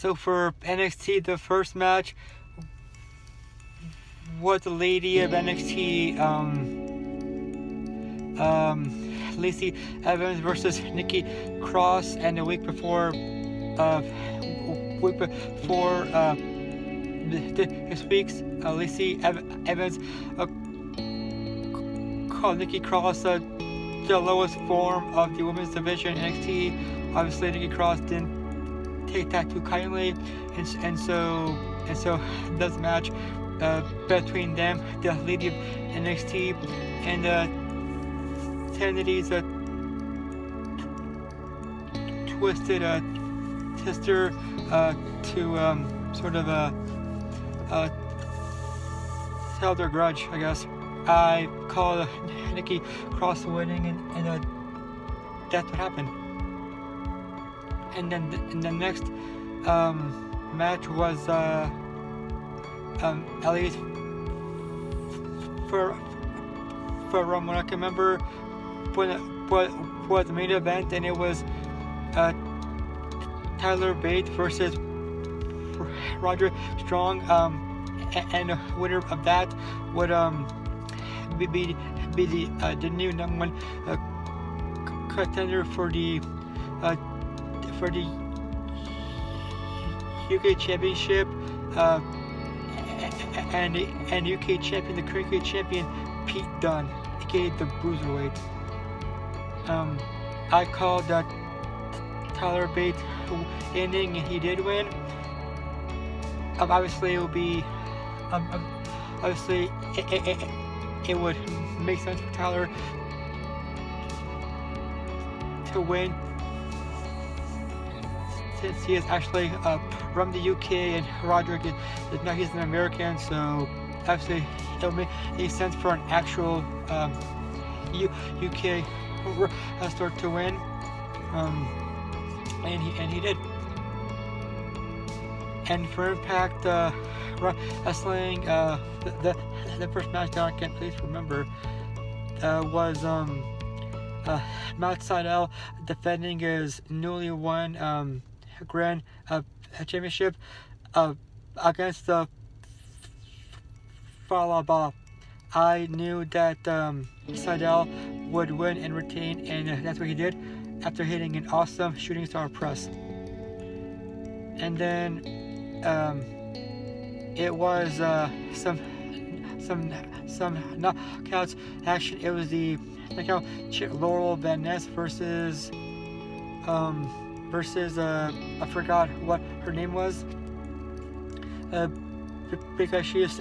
So for NXT, the first match was the Lady of NXT, Lacey Evans versus Nikki Cross, and the week before, this week's Lacey Evans called Nikki Cross the lowest form of the women's division in NXT. Obviously, Nikki Cross didn't take that too kindly, and so this match between them, the Lady of NXT and Tendity's Twisted Sister to sort of held their grudge, I guess. I called Nikki Cross winning, and that's what happened. And then the next match was at least for from what I can remember, was the main event, and it was Tyler Bate versus Roderick Strong, and the winner of that would be the new number one contender for the UK Championship, and UK champion, the current UK champion, Pete Dunne, aka the Bruiserweight. I called Tyler Bate ending, and he did win. Obviously, it will be. Obviously, it would make sense for Tyler to win, since he is actually from the UK, and Roderick is now he's an American. So obviously, it would make sense for an actual UK wrestler to win, and he did. And for Impact Wrestling, the first match that I can at least remember was Matt Sydal defending his newly won Grand Championship against the Falaba. I knew that Sydal would win and retain, and that's what he did after hitting an awesome shooting star press. And then it was some knockouts action. It was the knockout Laurel Van Ness versus I forgot what her name was, because she is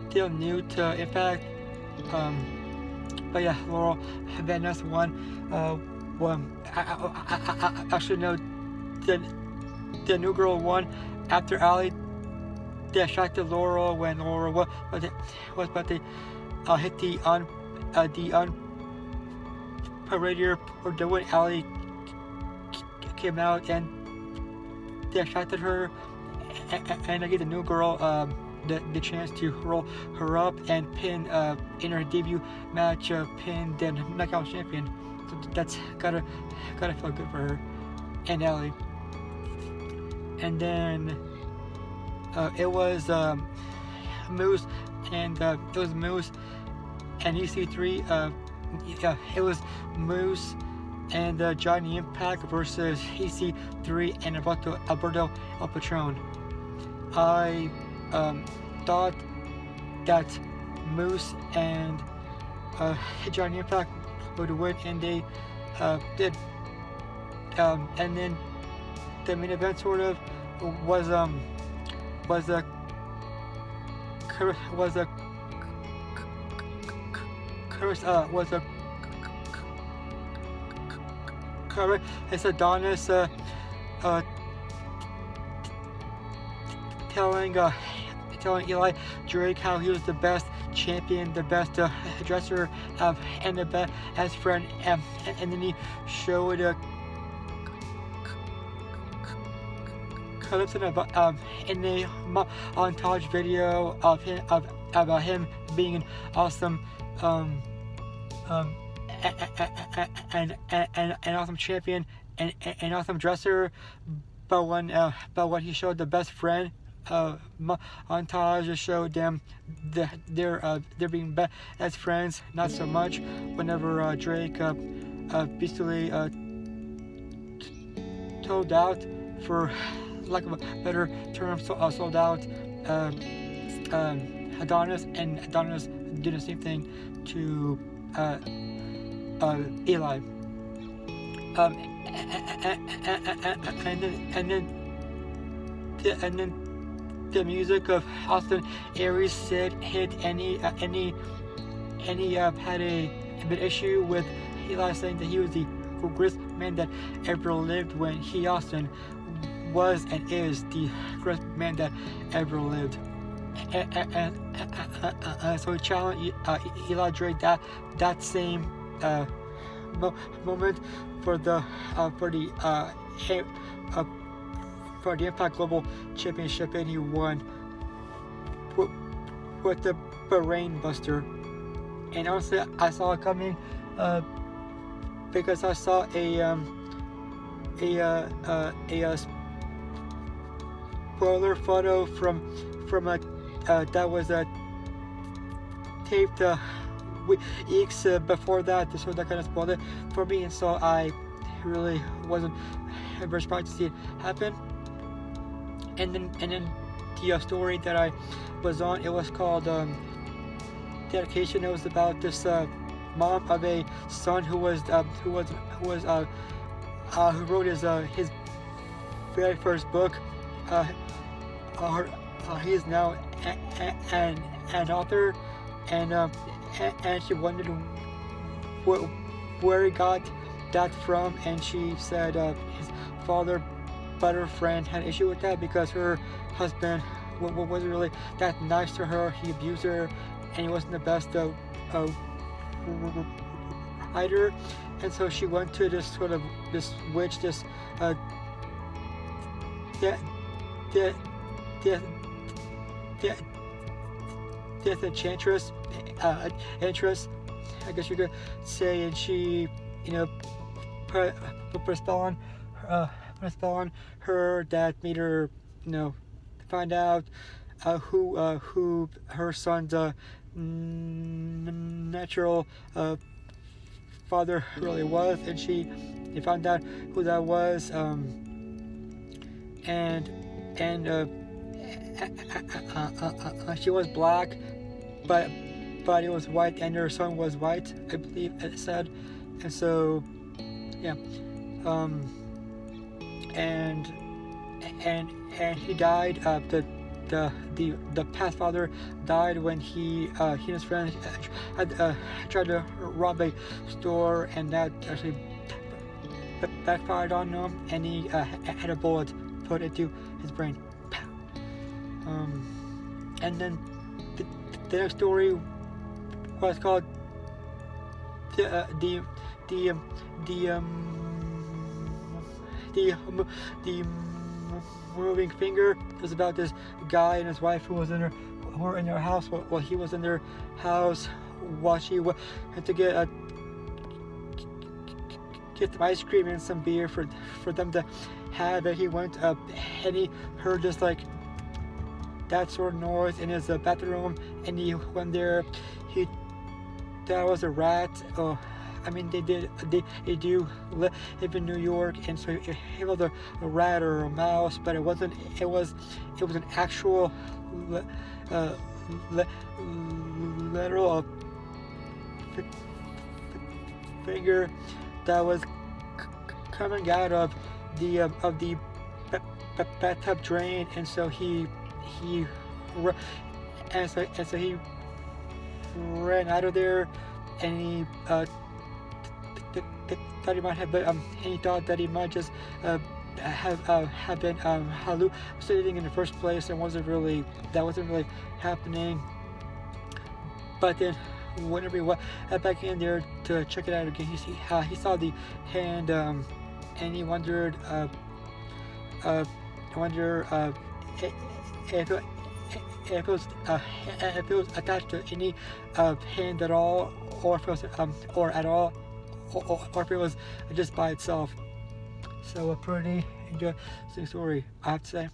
still new to Impact. But yeah, Laurel Van Ness won. I actually no, the new girl won after Ali distracted Laurel when Laurel was about to hit the paradier, or the when Ali came out and distracted her, and I gave the new girl the chance to roll her up and pin in her debut match, pin the knockout champion. So that's gotta feel good for her and Ali. And then it was Moose and EC3. It was Moose and Johnny Impact versus EC3 and Alberto El Patron. I thought that Moose and Johnny Impact would win, and they did. And then the main event sort of was a it's Adonis telling Eli Drake how he was the best champion, the best dresser, and the best friend, and then he showed clips in the montage video of him being an awesome an awesome champion an awesome dresser, but when he showed the best friend montage, it showed them they're being as friends, not so much. Whenever Drake basically sold out, for lack of a better term, sold out Adonis, and Adonis did the same thing to Eli. And then the music of Austin Aries said hit any had a bit issue with Eli, saying that he was the greatest man that ever lived, when he, Austin, was and is the greatest man that ever lived. And so he challenged Eli Drake that same moment for the Impact Global Championship, and he won with the Brain Buster. And honestly, I saw it coming because I saw a spoiler photo from a that was taped weeks before that, so that kind of spoiled it for me, and so I really wasn't very surprised to see it happen. And then the story that I was on, it was called Dedication. It was about this mom of a son who wrote his very first book. He is now an author, and she wondered where he got that from, and she said his father, but her friend had an issue with that because her husband wasn't really that nice to her. He abused her, and he wasn't the best writer, and so she went to this witch, this enchantress, I guess you could say, and she, put a spell on her that made her, find out who her son's natural father really was, and she found out who that was, and she was black, but it was white, and her son was white, I believe it said, and so and he died. The past father died when he and his friends tried to rob a store, and that actually backfired on him, and he had a bullet put into his brain. And then the next story was called the moving finger. It was about this guy and his wife who were in their house while he was in their house, while she went to get some ice cream and some beer for them to have. And he went up and he heard just like that sort of noise in his bathroom, and he went there. That was a rat. Oh, I mean, they do live in New York, and so it was a rat or a mouse, but it wasn't. It was an actual literal finger that was coming out of the bathtub drain, and so he ran out of there, and he thought he might have, but he thought that he might just have been hallucinating in the first place, and that wasn't really happening. But then whenever he went back in there to check it out again, he saw the hand, and he wondered if it was attached to any hand at all, or if it was or if it was just by itself. So a pretty interesting story, I have to say.